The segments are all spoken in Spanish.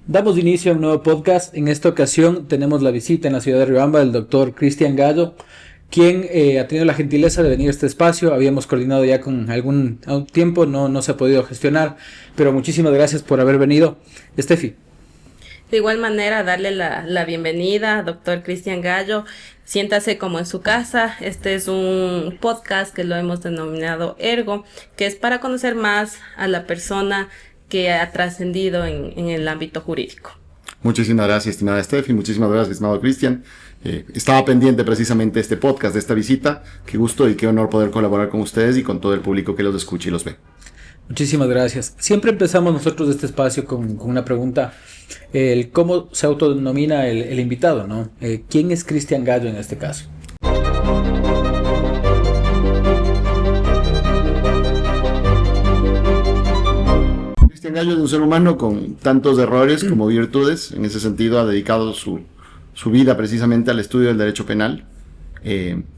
Damos inicio a un nuevo podcast. En esta ocasión tenemos la visita en la ciudad de Riobamba del doctor Cristian Gallo, quien ha tenido la gentileza de venir a este espacio. Habíamos coordinado ya con algún tiempo, no se ha podido gestionar, pero muchísimas gracias por haber venido. Estefi. De igual manera, darle la bienvenida, doctor Cristian Gallo. Siéntase como en su casa. Este es un podcast que lo hemos denominado Ergo, que es para conocer más a la persona que ha trascendido en el ámbito jurídico. Muchísimas gracias, estimada Steffi, muchísimas gracias, estimado Cristian. Estaba pendiente precisamente de este podcast, de esta visita. Qué gusto y qué honor poder colaborar con ustedes y con todo el público que los escucha y los ve. Muchísimas gracias. Siempre empezamos nosotros este espacio con una pregunta. ¿Cómo se autodenomina el invitado, ¿no? ¿Quién es Cristian Gallo en este caso? Cristian Gallo es un ser humano con tantos errores como virtudes. En ese sentido ha dedicado su vida precisamente al estudio del derecho penal.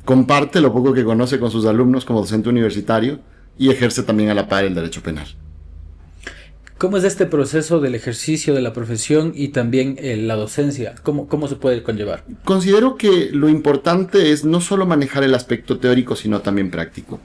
Comparte lo poco que conoce con sus alumnos como docente universitario y ejerce también a la par el derecho penal. ¿Cómo es este proceso del ejercicio de la profesión y también la docencia? ¿Cómo se puede conllevar? Considero que lo importante es no solo manejar el aspecto teórico, sino también práctico.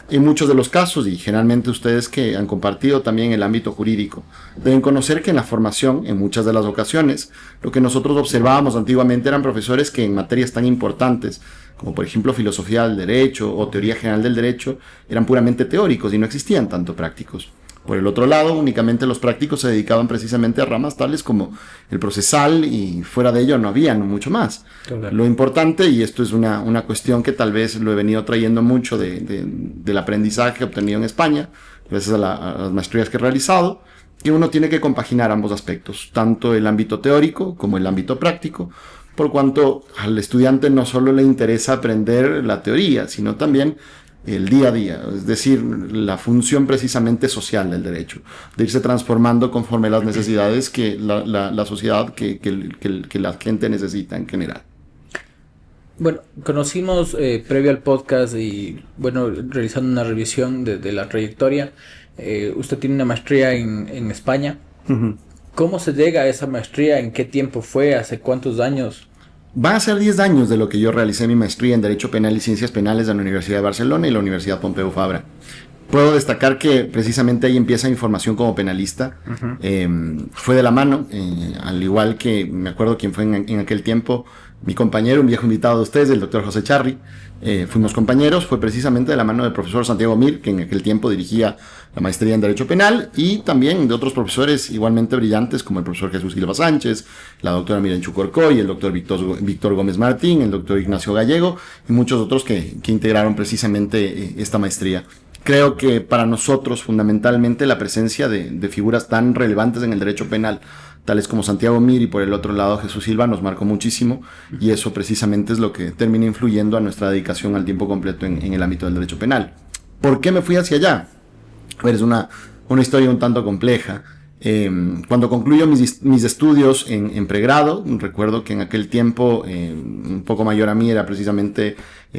En muchos de los casos, y generalmente ustedes que han compartido también el ámbito jurídico, deben conocer que en la formación, en muchas de las ocasiones, lo que nosotros observábamos antiguamente eran profesores que en materias tan importantes, como por ejemplo filosofía del derecho o teoría general del derecho, eran puramente teóricos y no existían tanto prácticos. Por el otro lado, únicamente los prácticos se dedicaban precisamente a ramas tales como el procesal y fuera de ello no habían mucho más. Claro. Lo importante, y esto es una cuestión que tal vez lo he venido trayendo mucho del aprendizaje obtenido en España, gracias a las maestrías que he realizado, que uno tiene que compaginar ambos aspectos, tanto el ámbito teórico como el ámbito práctico, por cuanto al estudiante no solo le interesa aprender la teoría, sino también el día a día, es decir, la función precisamente social del derecho, de irse transformando conforme a las necesidades que la sociedad, que la gente necesita en general. Bueno, conocimos previo al podcast y bueno, realizando una revisión de la trayectoria, usted tiene una maestría en España. Uh-huh. ¿Cómo se llega a esa maestría? ¿En qué tiempo fue? ¿Hace cuántos años? Va a ser 10 años de lo que yo realicé mi maestría en Derecho Penal y Ciencias Penales en la Universidad de Barcelona y la Universidad Pompeu Fabra. Puedo destacar que precisamente ahí empieza mi formación como penalista. Uh-huh. Fue de la mano, al igual que me acuerdo quién fue en aquel tiempo, mi compañero, un viejo invitado de ustedes, el doctor José Charri. Fuimos compañeros, fue precisamente de la mano del profesor Santiago Mir, que en aquel tiempo dirigía la maestría en Derecho Penal, y también de otros profesores igualmente brillantes, como el profesor Jesús Silva Sánchez, la doctora Miren Chucorcoy, el doctor Víctor Gómez Martín, el doctor Ignacio Gallego, y muchos otros que integraron precisamente esta maestría. Creo que para nosotros, fundamentalmente, la presencia de figuras tan relevantes en el derecho penal, tales como Santiago Mir y por el otro lado Jesús Silva, nos marcó muchísimo, y eso precisamente es lo que termina influyendo a nuestra dedicación al tiempo completo en el ámbito del derecho penal. ¿Por qué me fui hacia allá? Pues es una historia un tanto compleja. Cuando concluyo mis estudios en pregrado, recuerdo que en aquel tiempo un poco mayor a mí era precisamente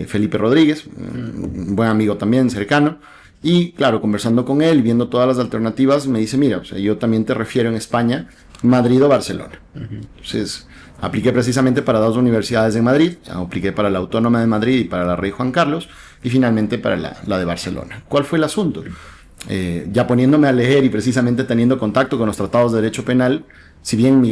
Felipe Rodríguez, un buen amigo también, cercano, y claro, conversando con él, viendo todas las alternativas, me dice, mira, o sea, yo también te refiero en España, Madrid o Barcelona. Uh-huh. Entonces, apliqué precisamente para 2 universidades en Madrid, apliqué para la Autónoma de Madrid y para la Rey Juan Carlos, y finalmente para la de Barcelona. ¿Cuál fue el asunto? Ya poniéndome a leer y precisamente teniendo contacto con los tratados de derecho penal, si bien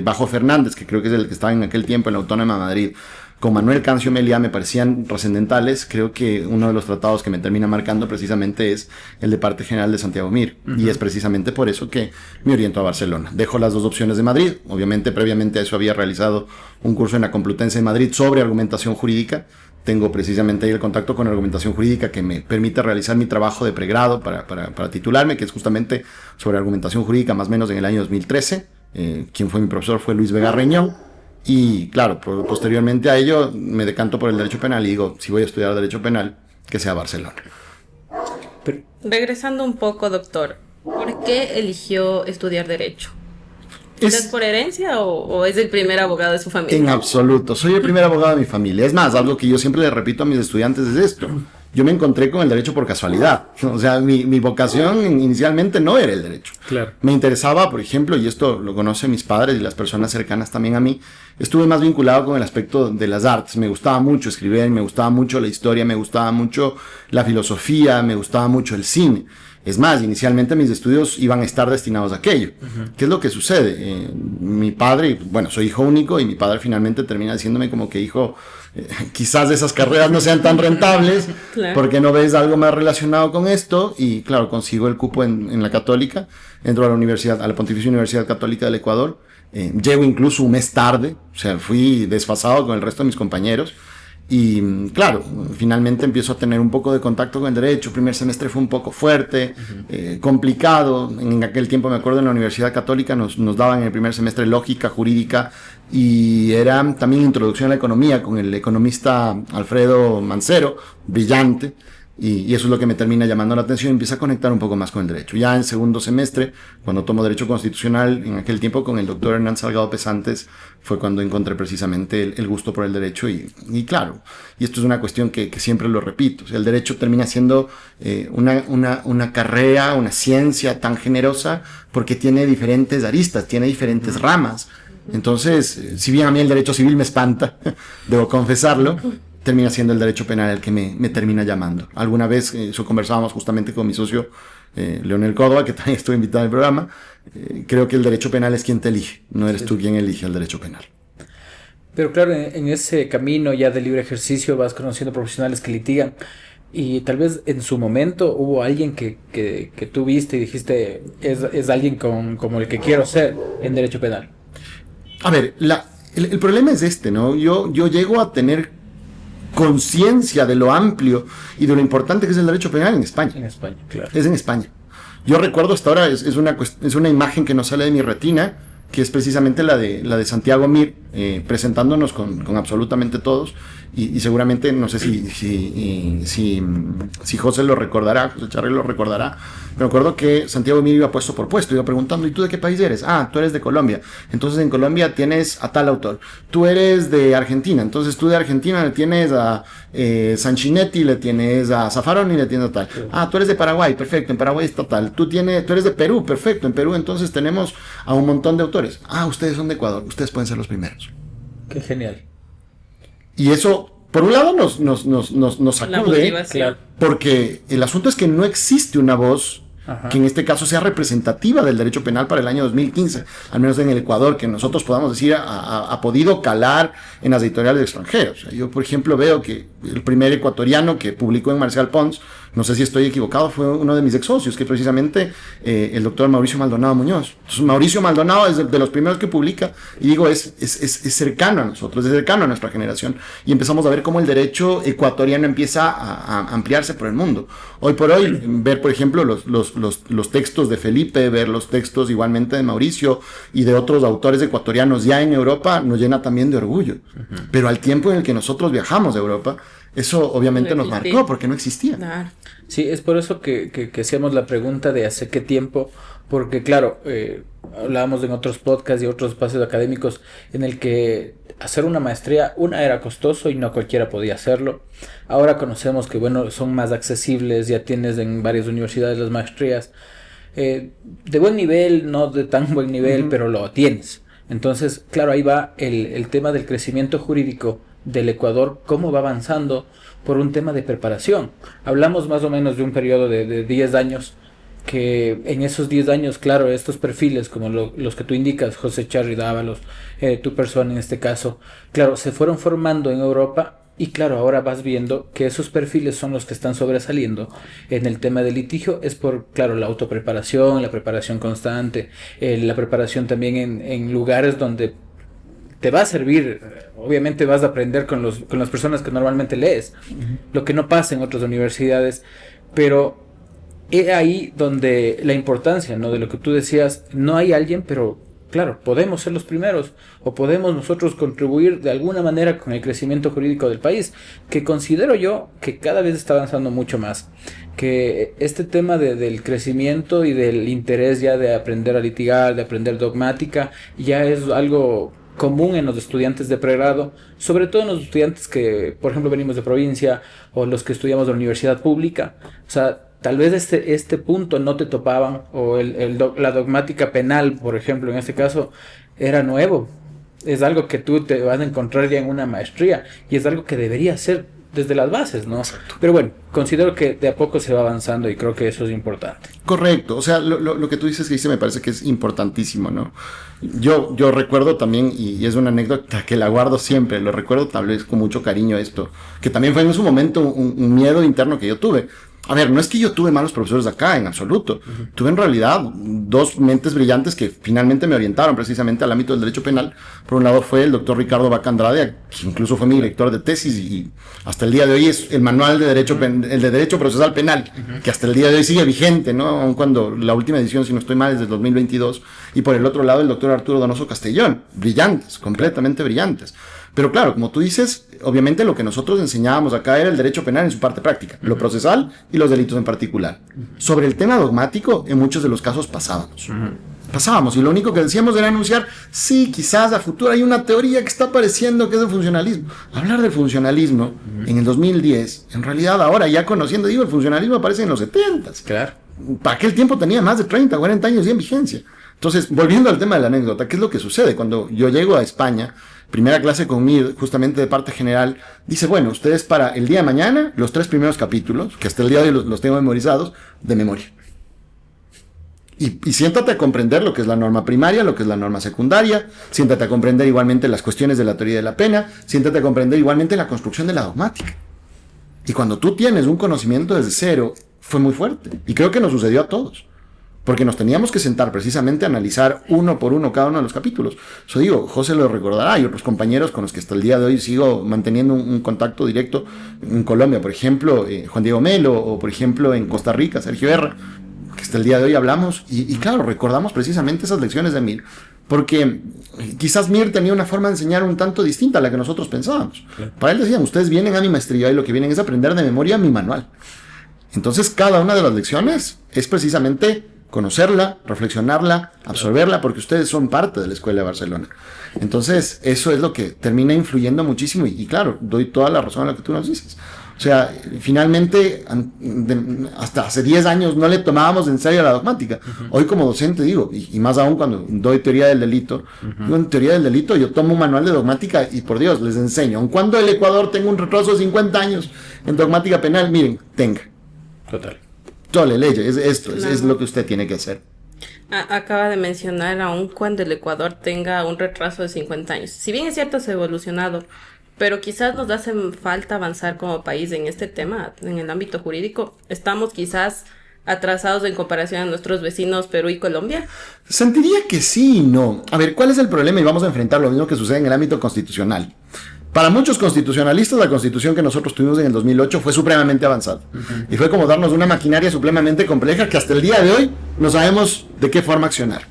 Bajo Fernández, que creo que es el que estaba en aquel tiempo en la Autónoma de Madrid, con Manuel Cancio Meliá me parecían trascendentales, creo que uno de los tratados que me termina marcando precisamente es el de parte general de Santiago Mir, uh-huh. Y es precisamente por eso que me oriento a Barcelona. Dejo las 2 opciones de Madrid, obviamente previamente a eso había realizado un curso en la Complutense de Madrid sobre argumentación jurídica. Tengo precisamente ahí el contacto con argumentación jurídica que me permite realizar mi trabajo de pregrado para titularme, que es justamente sobre argumentación jurídica más o menos en el año 2013. Quien fue mi profesor fue Luis Vega Reñón. Y claro, posteriormente a ello me decanto por el derecho penal y digo, si voy a estudiar derecho penal, que sea Barcelona. Regresando un poco, doctor, ¿por qué eligió estudiar derecho? ¿Es por herencia o es el primer abogado de su familia? En absoluto, soy el primer abogado de mi familia. Es más, algo que yo siempre le repito a mis estudiantes es esto. yo me encontré con el derecho por casualidad. O sea, mi vocación inicialmente no era el derecho. Claro. Me interesaba, por ejemplo, y esto lo conocen mis padres y las personas cercanas también a mí, estuve más vinculado con el aspecto de las artes. Me gustaba mucho escribir, me gustaba mucho la historia, me gustaba mucho la filosofía, me gustaba mucho el cine. Es más, inicialmente mis estudios iban a estar destinados a aquello. ¿Qué es lo que sucede? Mi padre, bueno, soy hijo único y mi padre finalmente termina diciéndome como que, hijo, quizás esas carreras no sean tan rentables, Claro. porque no ves algo más relacionado con esto. Y claro, consigo el cupo en la Católica, entro a la universidad, a la Pontificia Universidad Católica del Ecuador. Llego incluso un mes tarde, o sea, fui desfasado con el resto de mis compañeros. Y claro, finalmente empiezo a tener un poco de contacto con el derecho. El primer semestre fue un poco fuerte, complicado. En aquel tiempo, me acuerdo, en la Universidad Católica nos daban en el primer semestre lógica jurídica y era también introducción a la economía con el economista Alfredo Mancero, brillante. Y eso es lo que me termina llamando la atención y empieza a conectar un poco más con el derecho. Ya en segundo semestre, cuando tomo Derecho Constitucional, en aquel tiempo con el doctor Hernán Salgado Pesantes, fue cuando encontré precisamente el gusto por el derecho. Y claro, y esto es una cuestión que siempre lo repito, o sea, el derecho termina siendo una carrera, una ciencia tan generosa porque tiene diferentes aristas, tiene diferentes ramas. Entonces, si bien a mí el derecho civil me espanta, debo confesarlo, termina siendo el derecho penal el que me termina llamando. Alguna vez eso conversábamos justamente con mi socio Leonel Córdoba, que también estuvo invitado al programa. Creo que el derecho penal es quien te elige, no eres tú quien elige el derecho penal. Pero claro, en ese camino ya de libre ejercicio vas conociendo profesionales que litigan y tal vez en su momento hubo alguien que tú viste y dijiste es alguien como el que quiero ser en derecho penal. A ver, el problema es este, ¿no? Yo llego a tener conciencia de lo amplio y de lo importante que es el derecho penal en España. En España, claro. Es en España. Yo recuerdo hasta ahora, es una imagen que nos sale de mi retina, que es precisamente la de Santiago Mir, presentándonos con absolutamente todos, y seguramente, no sé si José lo recordará, José Charri lo recordará. Me acuerdo que Santiago Mir iba puesto por puesto, iba preguntando, ¿y tú de qué país eres? Ah, tú eres de Colombia, entonces en Colombia tienes a tal autor. Tú eres de Argentina, entonces tú de Argentina le tienes a Sanchinetti, le tienes a Zaffaroni, le tienes a tal. Ah, tú eres de Paraguay, perfecto, en Paraguay está tal. Tú eres de Perú, perfecto, en Perú entonces tenemos a un montón de autores. Ah, ustedes son de Ecuador, ustedes pueden ser los primeros. Qué genial. Y eso, por un lado, nos sacude, claro, porque el asunto es que no existe una voz que en este caso sea representativa del derecho penal para el año 2015, al menos en el Ecuador, que nosotros podamos decir ha podido calar en las editoriales extranjeras. O sea, yo, por ejemplo, veo que el primer ecuatoriano que publicó en Marcial Pons, no sé si estoy equivocado, fue uno de mis ex socios, que es precisamente el doctor Mauricio Maldonado Muñoz. Entonces, Mauricio Maldonado es de los primeros que publica, y digo, es cercano a nosotros, es cercano a nuestra generación, y empezamos a ver cómo el derecho ecuatoriano empieza a ampliarse por el mundo. Hoy por hoy, ver, por ejemplo, los textos de Felipe, ver los textos igualmente de Mauricio y de otros autores ecuatorianos ya en Europa, nos llena también de orgullo. Pero al tiempo en el que nosotros viajamos a Europa, eso obviamente nos marcó porque no existía. Claro. Sí, es por eso que hacíamos la pregunta de hace qué tiempo, porque claro, hablábamos en otros podcasts y otros espacios académicos en el que hacer una maestría, era costoso y no cualquiera podía hacerlo. Ahora conocemos que, bueno, son más accesibles, ya tienes en varias universidades las maestrías, de buen nivel, no de tan buen nivel, pero lo tienes. Entonces, claro, ahí va el tema del crecimiento jurídico del Ecuador, cómo va avanzando por un tema de preparación. Hablamos más o menos de un periodo de 10 años, que en esos 10 años, claro, estos perfiles como los que tú indicas, José Charri Dávalos, tu persona en este caso, claro, se fueron formando en Europa. Y claro, ahora vas viendo que esos perfiles son los que están sobresaliendo en el tema del litigio. Es por, claro, la autopreparación, la preparación constante, la preparación también en lugares donde te va a servir. Obviamente vas a aprender con las personas que normalmente lees, lo que no pasa en otras universidades, pero es ahí donde la importancia, ¿no? De lo que tú decías, no hay alguien, pero claro, podemos ser los primeros o podemos nosotros contribuir de alguna manera con el crecimiento jurídico del país, que considero yo que cada vez está avanzando mucho más, que este tema del crecimiento y del interés ya de aprender a litigar, de aprender dogmática, ya es algo común en los estudiantes de pregrado, sobre todo en los estudiantes que, por ejemplo, venimos de provincia o los que estudiamos de la universidad pública. O sea, tal vez este punto no te topaban, o la dogmática penal, por ejemplo, en este caso, era nuevo. Es algo que tú te vas a encontrar ya en una maestría y es algo que debería ser desde las bases, ¿no? Exacto. Pero bueno, considero que de a poco se va avanzando y creo que eso es importante. Correcto, o sea, lo que tú dices, Cristian, me parece que es importantísimo, ¿no? Yo recuerdo también, y es una anécdota que la guardo siempre, lo recuerdo tal vez con mucho cariño esto, que también fue en su momento un miedo interno que yo tuve. A ver, no es que yo tuve malos profesores acá, en absoluto. Tuve en realidad dos mentes brillantes que finalmente me orientaron precisamente al ámbito del derecho penal. Por un lado fue el doctor Ricardo Vaca Andrade, que incluso fue mi director de tesis y hasta el día de hoy es el manual de derecho, el de derecho procesal penal, que hasta el día de hoy sigue vigente, ¿no? Aun cuando la última edición, si no estoy mal, es del 2022. Y por el otro lado el doctor Arturo Donoso Castellón, brillantes, completamente brillantes. Pero claro, como tú dices, obviamente lo que nosotros enseñábamos acá era el derecho penal en su parte práctica, lo procesal y los delitos en particular. Sobre el tema dogmático, en muchos de los casos pasábamos. Pasábamos y lo único que decíamos era anunciar, sí, quizás a futuro hay una teoría que está apareciendo que es el funcionalismo. Hablar del funcionalismo en el 2010, en realidad ahora ya conociendo, digo, el funcionalismo aparece en los 70s. Claro. Para aquel tiempo tenía más de 30, 40 años ya en vigencia. Entonces, volviendo al tema de la anécdota, ¿qué es lo que sucede? Cuando yo llego a España, primera clase con Mir, justamente de parte general, dice, bueno, ustedes para el día de mañana, los 3 primeros capítulos, que hasta el día de hoy los tengo memorizados, de memoria. Y siéntate a comprender lo que es la norma primaria, lo que es la norma secundaria, siéntate a comprender igualmente las cuestiones de la teoría de la pena, siéntate a comprender igualmente la construcción de la dogmática. Y cuando tú tienes un conocimiento desde cero, fue muy fuerte. Y creo que nos sucedió a todos. Porque nos teníamos que sentar precisamente a analizar uno por uno cada uno de los capítulos. Eso digo, José lo recordará y otros compañeros con los que hasta el día de hoy sigo manteniendo un contacto directo en Colombia, por ejemplo, Juan Diego Melo, o por ejemplo en Costa Rica, Sergio Herra, que hasta el día de hoy hablamos y claro, recordamos precisamente esas lecciones de Mir, porque quizás Mir tenía una forma de enseñar un tanto distinta a la que nosotros pensábamos. Claro. Para él decían, ustedes vienen a mi maestría y lo que vienen es aprender de memoria mi manual. Entonces cada una de las lecciones es precisamente conocerla, reflexionarla, absorberla, porque ustedes son parte de la Escuela de Barcelona. Entonces, eso es lo que termina influyendo muchísimo y claro, doy toda la razón a lo que tú nos dices. O sea, finalmente, hasta hace 10 años no le tomábamos en serio la dogmática. Hoy como docente digo, y más aún cuando doy teoría del delito, yo en teoría del delito yo tomo un manual de dogmática y por Dios, les enseño. Aun cuando el Ecuador tenga un retraso de 50 años en dogmática penal, miren, tenga. Total. Tole, leye, es lo que usted tiene que hacer. Acaba de mencionar, aun cuando el Ecuador tenga un retraso de 50 años. Si bien es cierto, se ha evolucionado, pero quizás nos hace falta avanzar como país en este tema, en el ámbito jurídico. Estamos quizás atrasados en comparación a nuestros vecinos Perú y Colombia. Sentiría que sí y no. A ver, ¿cuál es el problema? Y vamos a enfrentar lo mismo que sucede en el ámbito constitucional. Para muchos constitucionalistas, la constitución que nosotros tuvimos en el 2008 fue supremamente avanzada. Y fue como darnos una maquinaria supremamente compleja que hasta el día de hoy no sabemos de qué forma accionar.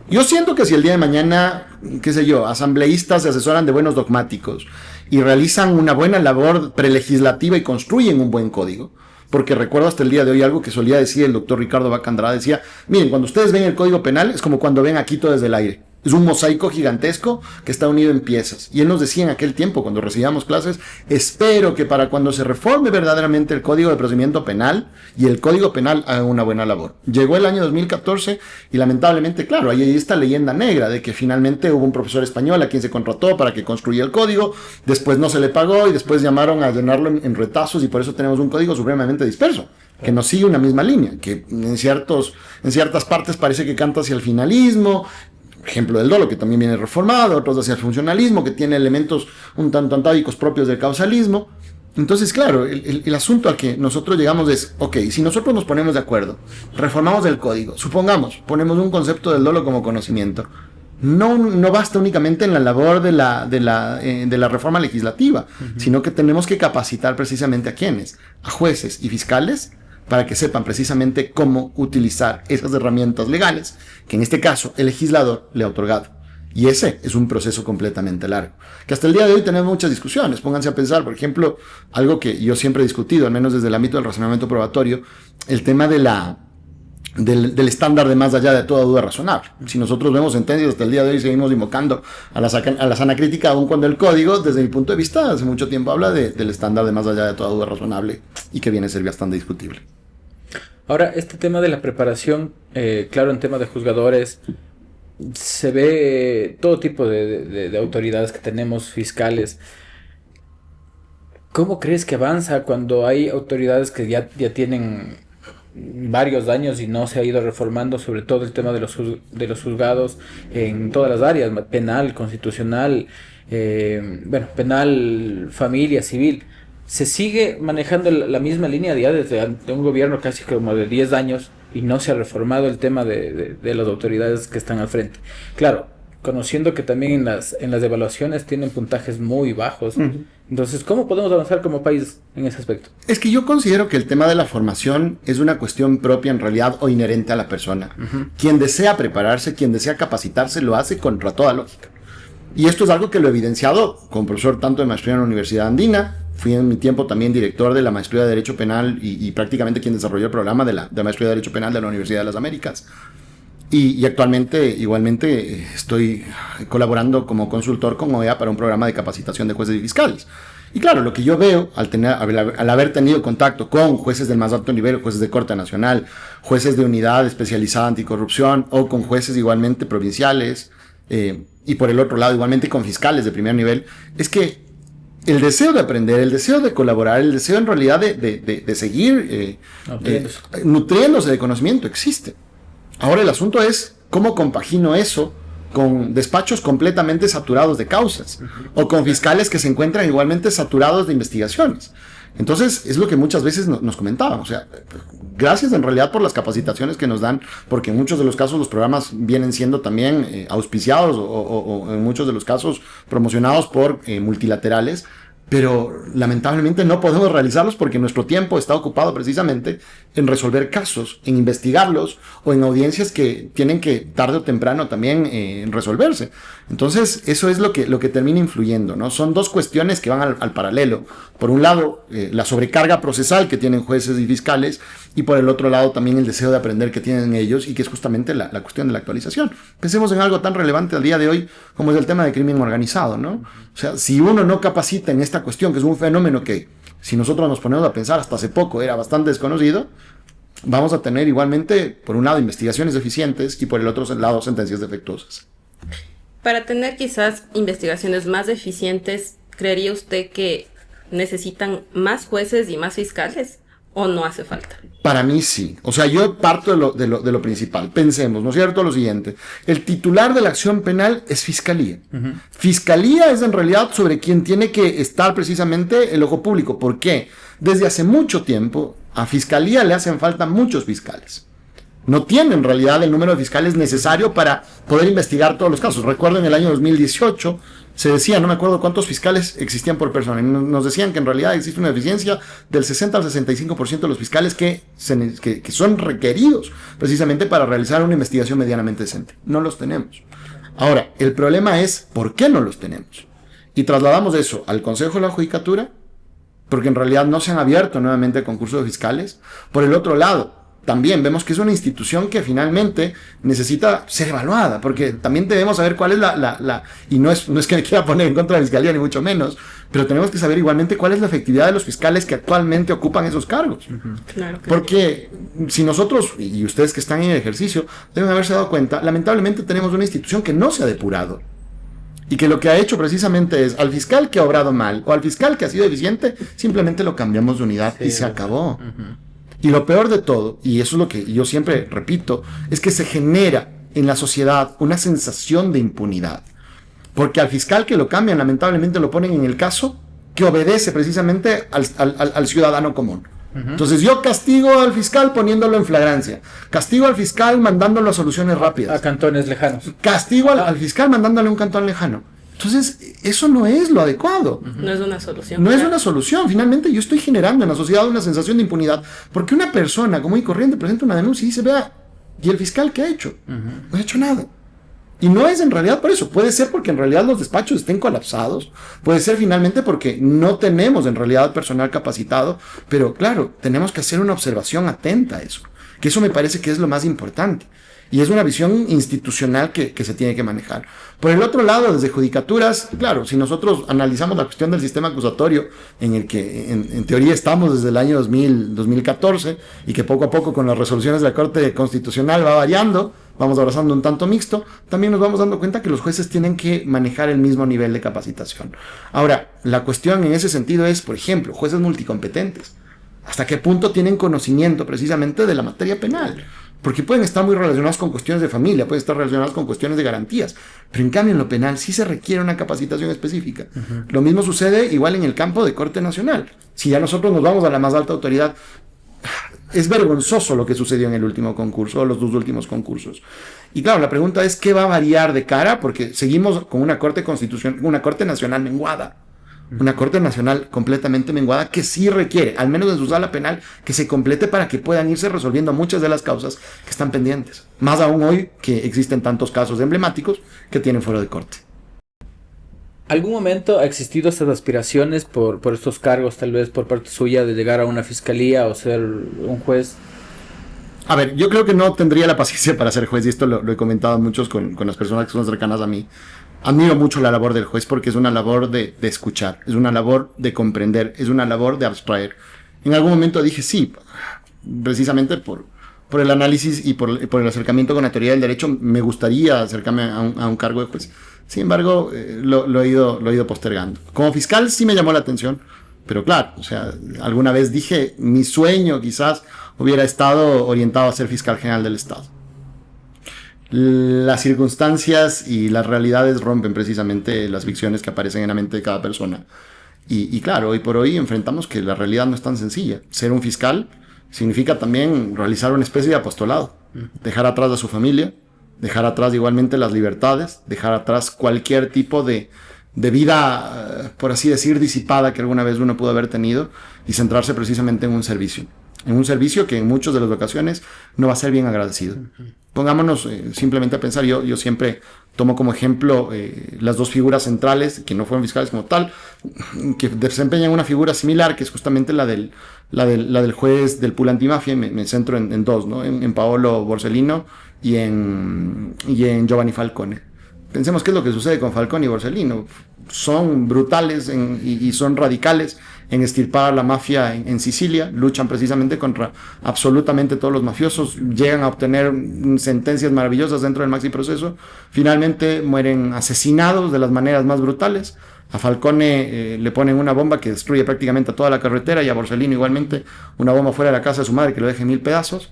Yo siento que si el día de mañana, qué sé yo, asambleístas se asesoran de buenos dogmáticos y realizan una buena labor prelegislativa y construyen un buen código, porque recuerdo hasta el día de hoy algo que solía decir el doctor Ricardo Vaca Andrade, decía, miren, cuando ustedes ven el Código Penal es como cuando ven a Quito desde el aire. Es un mosaico gigantesco que está unido en piezas. Y él nos decía en aquel tiempo, cuando recibíamos clases, espero que para cuando se reforme verdaderamente el Código de Procedimiento Penal y el Código Penal haga una buena labor. Llegó el año 2014 y lamentablemente, claro, hay esta leyenda negra de que finalmente hubo un profesor español a quien se contrató para que construya el código, después no se le pagó y después llamaron a llenarlo en retazos y por eso tenemos un código supremamente disperso, que no sigue una misma línea, que en ciertas partes parece que canta hacia el finalismo, ejemplo del dolo, que también viene reformado, otros hacia el funcionalismo, que tiene elementos un tanto antádicos propios del causalismo. Entonces, claro, el asunto al que nosotros llegamos es, ok, si nosotros nos ponemos de acuerdo, reformamos el código, supongamos, ponemos un concepto del dolo como conocimiento, no basta únicamente en la labor de la reforma legislativa, sino que tenemos que capacitar precisamente a quienes, a jueces y fiscales, para que sepan precisamente cómo utilizar esas herramientas legales que en este caso el legislador le ha otorgado. Y ese es un proceso completamente largo, que hasta el día de hoy tenemos muchas discusiones. Pónganse a pensar, por ejemplo, algo que yo siempre he discutido, al menos desde el ámbito del razonamiento probatorio, el tema de la del estándar de más allá de toda duda razonable. Si nosotros vemos sentencias hasta el día de hoy, seguimos invocando a la sana crítica, aun cuando el código, desde mi punto de vista, hace mucho tiempo habla del estándar de más allá de toda duda razonable y que viene a ser bastante discutible. Ahora, este tema de la preparación, claro, en tema de juzgadores, se ve todo tipo de autoridades que tenemos, fiscales. ¿Cómo crees que avanza cuando hay autoridades que ya tienen varios años y no se ha ido reformando, sobre todo el tema de los juzgados en todas las áreas, penal, constitucional, penal, familia, civil? Se sigue manejando la misma línea ya desde un gobierno casi como de 10 años y no se ha reformado el tema de las autoridades que están al frente. Claro, conociendo que también en las evaluaciones tienen puntajes muy bajos. Uh-huh. Entonces, ¿cómo podemos avanzar como país en ese aspecto? Es que yo considero que el tema de la formación es una cuestión propia en realidad o inherente a la persona. Uh-huh. Quien desea prepararse, quien desea capacitarse, lo hace contra toda lógica. Y esto es algo que lo he evidenciado como profesor tanto de maestría en la Universidad Andina. Fui en mi tiempo también director de la maestría de Derecho Penal y prácticamente quien desarrolló el programa de la maestría de Derecho Penal de la Universidad de las Américas. Y actualmente igualmente estoy colaborando como consultor con OEA para un programa de capacitación de jueces y fiscales. Y claro, lo que yo veo al haber tenido contacto con jueces del más alto nivel, jueces de Corte Nacional, jueces de unidad especializada anticorrupción o con jueces igualmente provinciales y por el otro lado igualmente con fiscales de primer nivel, es que el deseo de aprender, el deseo de colaborar, el deseo en realidad de seguir nutriéndose de conocimiento existe. Ahora el asunto es cómo compagino eso con despachos completamente saturados de causas o con fiscales que se encuentran igualmente saturados de investigaciones. Entonces es lo que muchas veces nos comentaban, o sea, gracias en realidad por las capacitaciones que nos dan, porque en muchos de los casos los programas vienen siendo también auspiciados o en muchos de los casos promocionados por multilaterales, pero lamentablemente no podemos realizarlos porque nuestro tiempo está ocupado precisamente en resolver casos, en investigarlos o en audiencias que tienen que tarde o temprano también resolverse. Entonces eso es lo que termina influyendo, ¿no? Son dos cuestiones que van al paralelo. Por un lado, la sobrecarga procesal que tienen jueces y fiscales y por el otro lado también el deseo de aprender que tienen ellos y que es justamente la cuestión de la actualización. Pensemos en algo tan relevante al día de hoy como es el tema de crimen organizado, ¿no? O sea, si uno no capacita en esta cuestión, que es un fenómeno que si nosotros nos ponemos a pensar hasta hace poco era bastante desconocido, vamos a tener igualmente por un lado investigaciones deficientes y por el otro lado sentencias defectuosas. Para tener quizás investigaciones más eficientes, ¿creería usted que necesitan más jueces y más fiscales? ¿O no hace falta? Para mí sí. O sea, yo parto de lo principal. Pensemos, ¿no es cierto? Lo siguiente. El titular de la acción penal es Fiscalía. Uh-huh. Fiscalía es en realidad sobre quien tiene que estar precisamente el ojo público. ¿Por qué? Desde hace mucho tiempo a Fiscalía le hacen falta muchos fiscales. No tiene en realidad el número de fiscales necesario para poder investigar todos los casos. Recuerdo en el año 2018 se decía, no me acuerdo cuántos fiscales existían por persona, y nos decían que en realidad existe una deficiencia del 60 al 65% de los fiscales que son requeridos precisamente para realizar una investigación medianamente decente. No los tenemos. Ahora, el problema es ¿por qué no los tenemos? Y trasladamos eso al Consejo de la Judicatura, porque en realidad no se han abierto nuevamente concursos de fiscales. Por el otro lado, también vemos que es una institución que finalmente necesita ser evaluada, porque también debemos saber cuál es y no es que me quiera poner en contra de la Fiscalía, ni mucho menos, pero tenemos que saber igualmente cuál es la efectividad de los fiscales que actualmente ocupan esos cargos. Uh-huh. Claro que porque si nosotros, y ustedes que están en el ejercicio, deben haberse dado cuenta, lamentablemente tenemos una institución que no se ha depurado. Y que lo que ha hecho precisamente es al fiscal que ha obrado mal o al fiscal que ha sido deficiente, simplemente lo cambiamos de unidad y se acabó. Uh-huh. Y lo peor de todo, y eso es lo que yo siempre repito, es que se genera en la sociedad una sensación de impunidad. Porque al fiscal que lo cambian, lamentablemente lo ponen en el caso que obedece precisamente al ciudadano común. Uh-huh. Entonces yo castigo al fiscal poniéndolo en flagrancia. Castigo al fiscal mandándolo a soluciones rápidas. A cantones lejanos. Castigo al fiscal mandándole a un cantón lejano. Entonces, eso no es lo adecuado. No es una solución. No es una solución. Finalmente, yo estoy generando en la sociedad una sensación de impunidad porque una persona común y corriente presenta una denuncia y dice, vea, ¿y el fiscal qué ha hecho? Uh-huh. No ha hecho nada. Y no es en realidad por eso. Puede ser porque en realidad los despachos estén colapsados. Puede ser finalmente porque no tenemos en realidad personal capacitado. Pero claro, tenemos que hacer una observación atenta a eso. que eso me parece que es lo más importante. Y es una visión institucional que se tiene que manejar. Por el otro lado, desde judicaturas, claro, si nosotros analizamos la cuestión del sistema acusatorio, en el que en teoría estamos desde el año 2014, y que poco a poco con las resoluciones de la Corte Constitucional va variando, vamos abrazando un tanto mixto, también nos vamos dando cuenta que los jueces tienen que manejar el mismo nivel de capacitación. Ahora, la cuestión en ese sentido es, por ejemplo, jueces multicompetentes. ¿Hasta qué punto tienen conocimiento precisamente de la materia penal? Porque pueden estar muy relacionados con cuestiones de familia, pueden estar relacionados con cuestiones de garantías, pero en cambio en lo penal sí se requiere una capacitación específica. Lo mismo sucede igual en el campo de Corte Nacional. Si ya nosotros nos vamos a la más alta autoridad, es vergonzoso lo que sucedió en el último concurso, o los dos últimos concursos. Y claro, la pregunta es, ¿qué va a variar de cara? Porque seguimos con una Corte Nacional menguada. Una Corte Nacional completamente menguada que sí requiere, al menos en su sala penal, que se complete para que puedan irse resolviendo muchas de las causas que están pendientes. Más aún hoy que existen tantos casos emblemáticos que tienen fuero de corte. ¿Algún momento ha existido estas aspiraciones por estos cargos, tal vez por parte suya, de llegar a una fiscalía o ser un juez? A ver, yo creo que no tendría la paciencia para ser juez, y esto lo he comentado a muchos con las personas que son cercanas a mí. Admiro mucho la labor del juez porque es una labor de escuchar, es una labor de comprender, es una labor de abstraer. En algún momento dije sí, precisamente por el análisis y por el acercamiento con la teoría del derecho, me gustaría acercarme a un cargo de juez. Sin embargo, lo he ido postergando. Como fiscal sí me llamó la atención, pero claro, o sea, alguna vez dije, mi sueño quizás hubiera estado orientado a ser fiscal general del Estado. Las circunstancias y las realidades rompen precisamente las ficciones que aparecen en la mente de cada persona. Y claro, hoy por hoy enfrentamos que la realidad no es tan sencilla. Ser un fiscal significa también realizar una especie de apostolado. Dejar atrás a su familia, dejar atrás igualmente las libertades, dejar atrás cualquier tipo de vida, por así decir, disipada que alguna vez uno pudo haber tenido, y centrarse precisamente en un servicio. En un servicio que en muchas de las ocasiones no va a ser bien agradecido. Pongámonos simplemente a pensar, yo siempre tomo como ejemplo las dos figuras centrales, que no fueron fiscales como tal, que desempeñan una figura similar, que es justamente la del juez del pool antimafia. Me centro en dos, ¿no? En Paolo Borsellino y en Giovanni Falcone. Pensemos qué es lo que sucede con Falcone y Borsellino. Son brutales y son radicales en extirpar la mafia en Sicilia, luchan precisamente contra absolutamente todos los mafiosos, llegan a obtener sentencias maravillosas dentro del maxi proceso, finalmente mueren asesinados de las maneras más brutales. A Falcone le ponen una bomba que destruye prácticamente a toda la carretera, y a Borsellino igualmente una bomba fuera de la casa de su madre que lo deje en 1000 pedazos.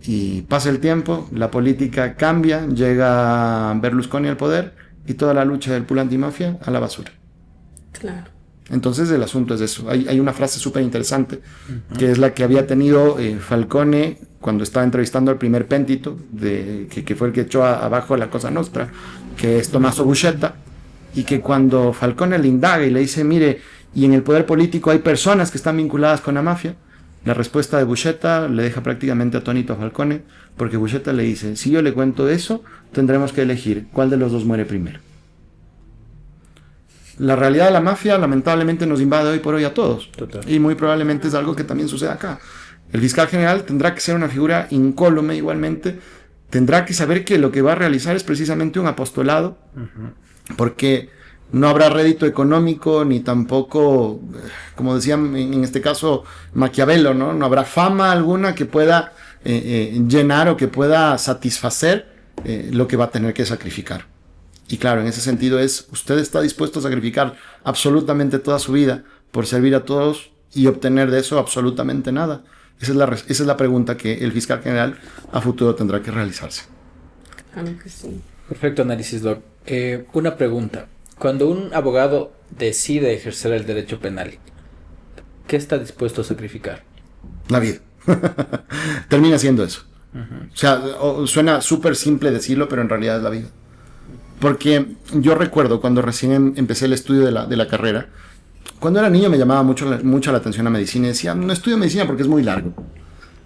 Y pasa el tiempo, la política cambia, llega Berlusconi al poder y toda la lucha del pool antimafia a la basura. Claro. Entonces el asunto es eso. Hay una frase súper interesante, que es la que había tenido Falcone cuando estaba entrevistando al primer péntito, que fue el que echó abajo la Cosa Nostra, que es Tommaso Buscetta, y que cuando Falcone le indaga y le dice, mire, y en el poder político hay personas que están vinculadas con la mafia, la respuesta de Buscetta le deja prácticamente atónito a Falcone, porque Buscetta le dice, si yo le cuento eso, tendremos que elegir cuál de los dos muere primero. La realidad de la mafia lamentablemente nos invade hoy por hoy a todos. Total. Y muy probablemente es algo que también sucede acá. El fiscal general tendrá que ser una figura incólume igualmente, tendrá que saber que lo que va a realizar es precisamente un apostolado, porque no habrá rédito económico ni tampoco, como decían en este caso Maquiavelo, no habrá fama alguna que pueda llenar o que pueda satisfacer lo que va a tener que sacrificar. Y claro, en ese sentido usted está dispuesto a sacrificar absolutamente toda su vida por servir a todos y obtener de eso absolutamente nada. Esa es la pregunta que el fiscal general a futuro tendrá que realizarse. Claro que sí. Perfecto análisis, Doc. Una pregunta. Cuando un abogado decide ejercer el derecho penal, ¿qué está dispuesto a sacrificar? La vida. Termina siendo eso. O sea, suena súper simple decirlo, pero en realidad es la vida. Porque yo recuerdo cuando recién empecé el estudio de la carrera, cuando era niño me llamaba mucho la atención la medicina y decía, no estudio medicina porque es muy largo.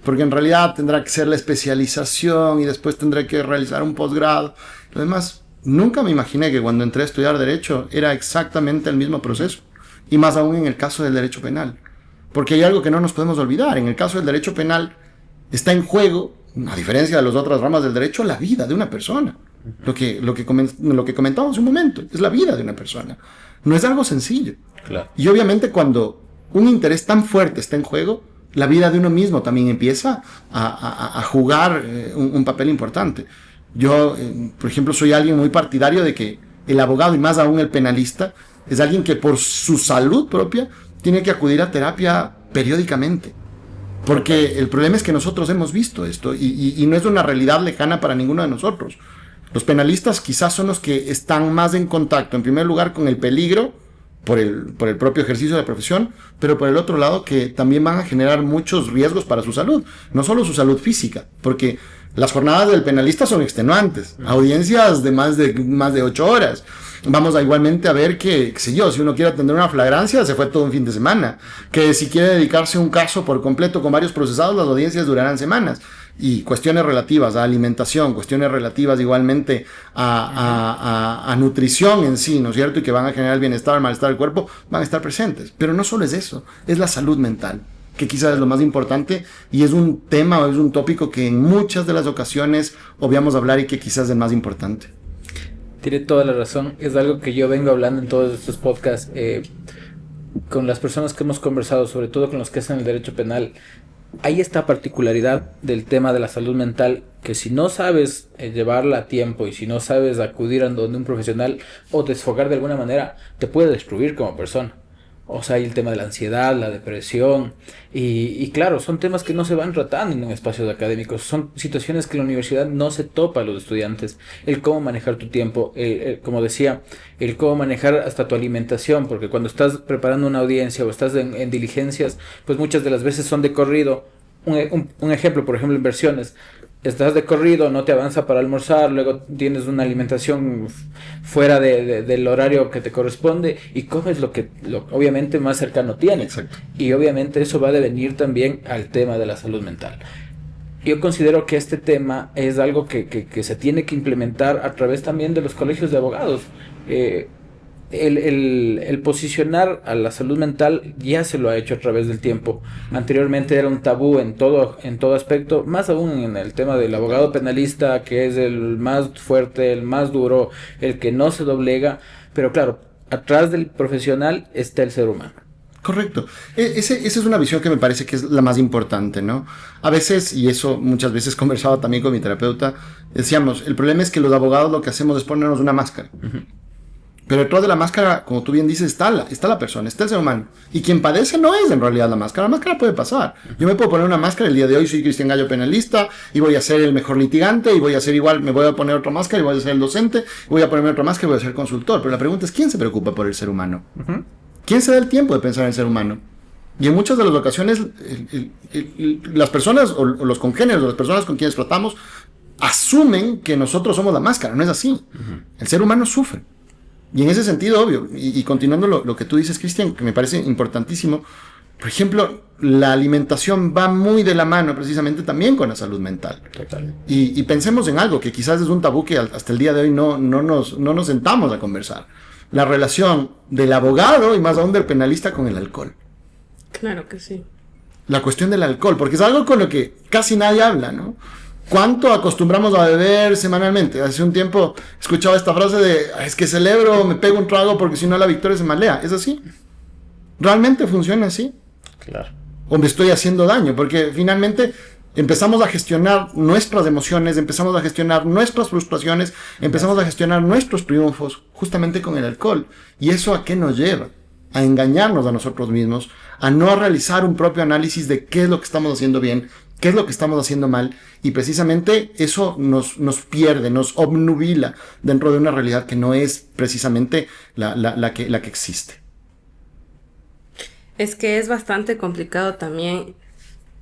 Porque en realidad tendrá que ser la especialización y después tendré que realizar un posgrado. Lo demás, nunca me imaginé que cuando entré a estudiar Derecho era exactamente el mismo proceso. Y más aún en el caso del Derecho Penal. Porque hay algo que no nos podemos olvidar. En el caso del Derecho Penal, está en juego, a diferencia de las otras ramas del derecho, la vida de una persona. Lo que comentamos hace un momento, es la vida de una persona. No es algo sencillo. Claro. Y obviamente cuando un interés tan fuerte está en juego, la vida de uno mismo también empieza a jugar un papel importante. Yo, por ejemplo, soy alguien muy partidario de que el abogado, y más aún el penalista, es alguien que por su salud propia tiene que acudir a terapia periódicamente. Porque el problema es que nosotros hemos visto esto y no es una realidad lejana para ninguno de nosotros. Los penalistas quizás son los que están más en contacto, en primer lugar, con el peligro por el propio ejercicio de la profesión, pero por el otro lado que también van a generar muchos riesgos para su salud, no solo su salud física, porque las jornadas del penalista son extenuantes, audiencias de más de 8 horas. Vamos a igualmente a ver que, qué sé yo, si uno quiere atender una flagrancia, se fue todo un fin de semana. Que si quiere dedicarse a un caso por completo con varios procesados, las audiencias durarán semanas. Y cuestiones relativas a alimentación, cuestiones relativas igualmente a nutrición en sí, ¿no es cierto? Y que van a generar el bienestar, el malestar del cuerpo, van a estar presentes. Pero no solo es eso, es la salud mental, que quizás es lo más importante y es un tema o es un tópico que en muchas de las ocasiones obviamos hablar y que quizás es el más importante. Tiene toda la razón. Es algo que yo vengo hablando en todos estos podcasts con las personas que hemos conversado, sobre todo con los que hacen el derecho penal. Hay esta particularidad del tema de la salud mental que si no sabes llevarla a tiempo y si no sabes acudir a donde un profesional o desfogar de alguna manera, te puede destruir como persona. O sea, hay el tema de la ansiedad, la depresión y claro, son temas que no se van tratando en espacios académicos, son situaciones que la universidad no se topa a los estudiantes, el cómo manejar tu tiempo, como decía, el cómo manejar hasta tu alimentación, porque cuando estás preparando una audiencia o estás en diligencias, pues muchas de las veces son de corrido. Un ejemplo, por ejemplo, inversiones. Estás de corrido, no te avanza para almorzar, luego tienes una alimentación fuera del horario que te corresponde y comes lo obviamente más cercano tienes. Exacto. Y obviamente eso va a devenir también al tema de la salud mental. Yo considero que este tema es algo que se tiene que implementar a través también de los colegios de abogados. El posicionar a la salud mental ya se lo ha hecho a través del tiempo. Anteriormente era un tabú en todo aspecto, más aún en el tema del abogado penalista, que es el más fuerte, el más duro, el que no se doblega, pero claro, atrás del profesional está el ser humano. Correcto. Esa es una visión que me parece que es la más importante, ¿no? A veces, y eso muchas veces conversaba también con mi terapeuta, decíamos, el problema es que los abogados lo que hacemos es ponernos una máscara. Uh-huh. Pero detrás de la máscara, como tú bien dices, está la persona, está el ser humano. Y quien padece no es en realidad la máscara puede pasar. Yo me puedo poner una máscara, el día de hoy soy Cristian Gallo penalista, y voy a ser el mejor litigante, y voy a ser igual, me voy a poner otra máscara, y voy a ser el docente, y voy a ponerme otra máscara, y voy a ser consultor. Pero la pregunta es, ¿quién se preocupa por el ser humano? Uh-huh. ¿Quién se da el tiempo de pensar en el ser humano? Y en muchas de las ocasiones, las personas, o los congéneros, o las personas con quienes tratamos, asumen que nosotros somos la máscara. No es así. Uh-huh. El ser humano sufre. Y en ese sentido, obvio, y continuando lo que tú dices, Cristian, que me parece importantísimo, por ejemplo, la alimentación va muy de la mano precisamente también con la salud mental. Total. Y pensemos en algo que quizás es un tabú que hasta el día de hoy no nos sentamos a conversar. La relación del abogado y más aún del penalista con el alcohol. Claro que sí. La cuestión del alcohol, porque es algo con lo que casi nadie habla, ¿no? ¿Cuánto acostumbramos a beber semanalmente? Hace un tiempo escuchaba esta frase de, es que celebro, me pego un trago porque si no la victoria se malea. ¿Es así? ¿Realmente funciona así? Claro. ¿O me estoy haciendo daño? Porque finalmente empezamos a gestionar nuestras emociones, empezamos a gestionar nuestras frustraciones, empezamos a gestionar nuestros triunfos justamente con el alcohol. ¿Y eso a qué nos lleva? A engañarnos a nosotros mismos, a no realizar un propio análisis de qué es lo que estamos haciendo bien, qué es lo que estamos haciendo mal, y precisamente eso nos pierde, nos obnubila dentro de una realidad que no es precisamente la que existe. Es que es bastante complicado también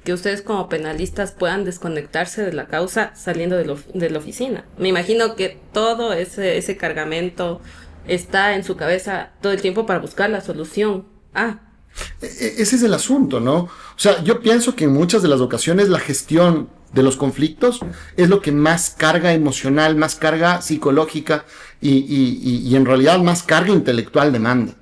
que ustedes como penalistas puedan desconectarse de la causa saliendo de la oficina. Me imagino que todo ese cargamento está en su cabeza todo el tiempo para buscar la solución. Ese es el asunto, ¿no? O sea, yo pienso que en muchas de las ocasiones la gestión de los conflictos es lo que más carga emocional, más carga psicológica y en realidad más carga intelectual demanda.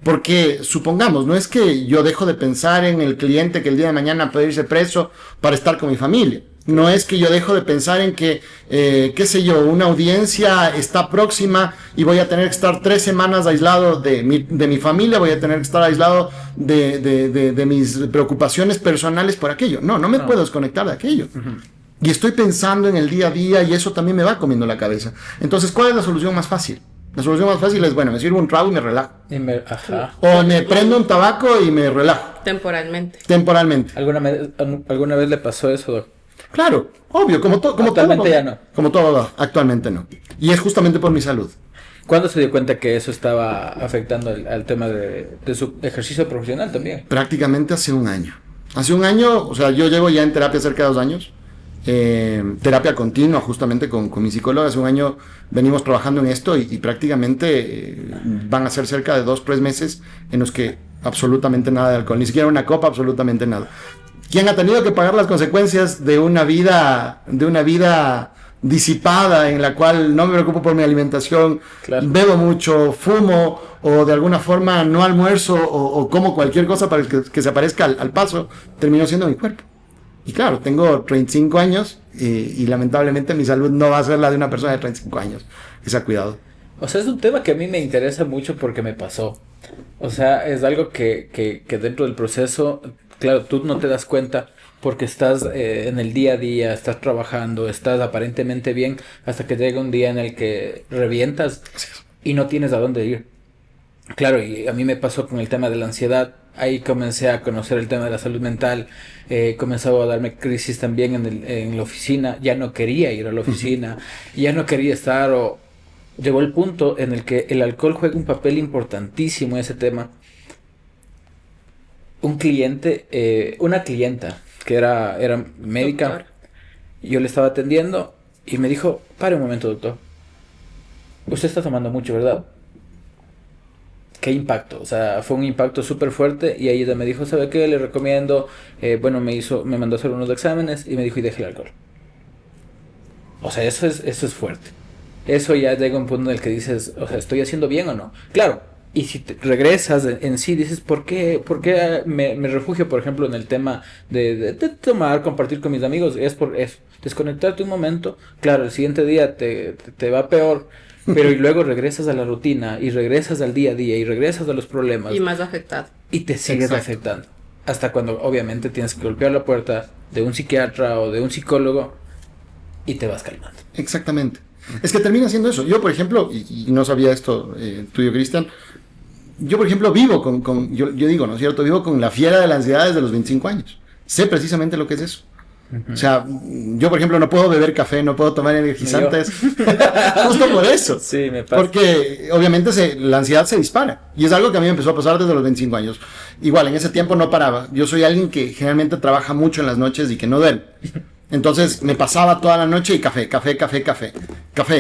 Porque, supongamos, no es que yo dejo de pensar en el cliente que el día de mañana puede irse preso para estar con mi familia. No es que yo dejo de pensar en que, qué sé yo, una audiencia está próxima y voy a tener que estar 3 semanas aislado de mi familia, voy a tener que estar aislado de mis preocupaciones personales por aquello. No me puedo desconectar de aquello. Y estoy pensando en el día a día y eso también me va comiendo la cabeza. Entonces, ¿cuál es la solución más fácil? La solución más fácil es, bueno, me sirvo un trago y me relajo. O me prendo un tabaco y me relajo. Temporalmente. ¿Alguna vez le pasó eso, Doc? Claro, obvio, como actualmente todo. Ya no. Como todo, actualmente no. Y es justamente por mi salud. ¿Cuándo se dio cuenta que eso estaba afectando al tema de su ejercicio profesional también? Prácticamente hace un año. Hace un año, o sea, yo llevo ya en terapia cerca de 2 años. Terapia continua justamente con mi psicóloga. Hace un año venimos trabajando en esto y prácticamente van a ser cerca de 2-3 meses en los que absolutamente nada de alcohol, ni siquiera una copa, absolutamente nada. ¿Quién ha tenido que pagar las consecuencias de una vida disipada en la cual no me preocupo por mi alimentación, claro, bebo mucho, fumo o de alguna forma no almuerzo o como cualquier cosa para que se aparezca al paso, terminó siendo mi cuerpo? Y claro, tengo 35 años y lamentablemente mi salud no va a ser la de una persona de 35 años que se ha cuidado. O sea, es un tema que a mí me interesa mucho porque me pasó. O sea, es algo que dentro del proceso, claro, tú no te das cuenta porque estás en el día a día, estás trabajando, estás aparentemente bien, hasta que llega un día en el que revientas y no tienes a dónde ir. Claro, y a mí me pasó con el tema de la ansiedad. Ahí comencé a conocer el tema de la salud mental, comenzaba a darme crisis también en la oficina, ya no quería ir a la oficina, ya no quería estar, o llegó el punto en el que el alcohol juega un papel importantísimo en ese tema. Una clienta que era médica, doctor, yo le estaba atendiendo y me dijo, pare un momento, doctor, usted está tomando mucho, ¿verdad? ¿Qué impacto? O sea, fue un impacto súper fuerte y ahí ella me dijo, ¿sabe qué? Le recomiendo, me mandó a hacer unos exámenes y me dijo, y deje el alcohol. O sea, eso es fuerte. Eso ya llega a un punto en el que dices, o sea, ¿estoy haciendo bien o no? Claro, y si te regresas en sí, dices, ¿por qué me refugio, por ejemplo, en el tema de tomar, compartir con mis amigos? Es por eso, desconectarte un momento. Claro, el siguiente día te va peor. Pero y luego regresas a la rutina y regresas al día a día y regresas a los problemas. Y más afectado. Y te sigues afectando. Hasta cuando obviamente tienes que golpear la puerta de un psiquiatra o de un psicólogo y te vas calmando. Exactamente. Es que termina siendo eso. Yo, por ejemplo, y no sabía esto tuyo, Cristian, yo, por ejemplo, vivo yo digo, ¿no es cierto? Vivo con la fiera de la ansiedad desde los 25 años. Sé precisamente lo que es eso. O sea, yo por ejemplo no puedo beber café, no puedo tomar energizantes, justo por eso. Sí, me pasa. Porque obviamente la ansiedad se dispara y es algo que a mí me empezó a pasar desde los 25 años. Igual, en ese tiempo no paraba. Yo soy alguien que generalmente trabaja mucho en las noches y que no duerme. Entonces me pasaba toda la noche y café.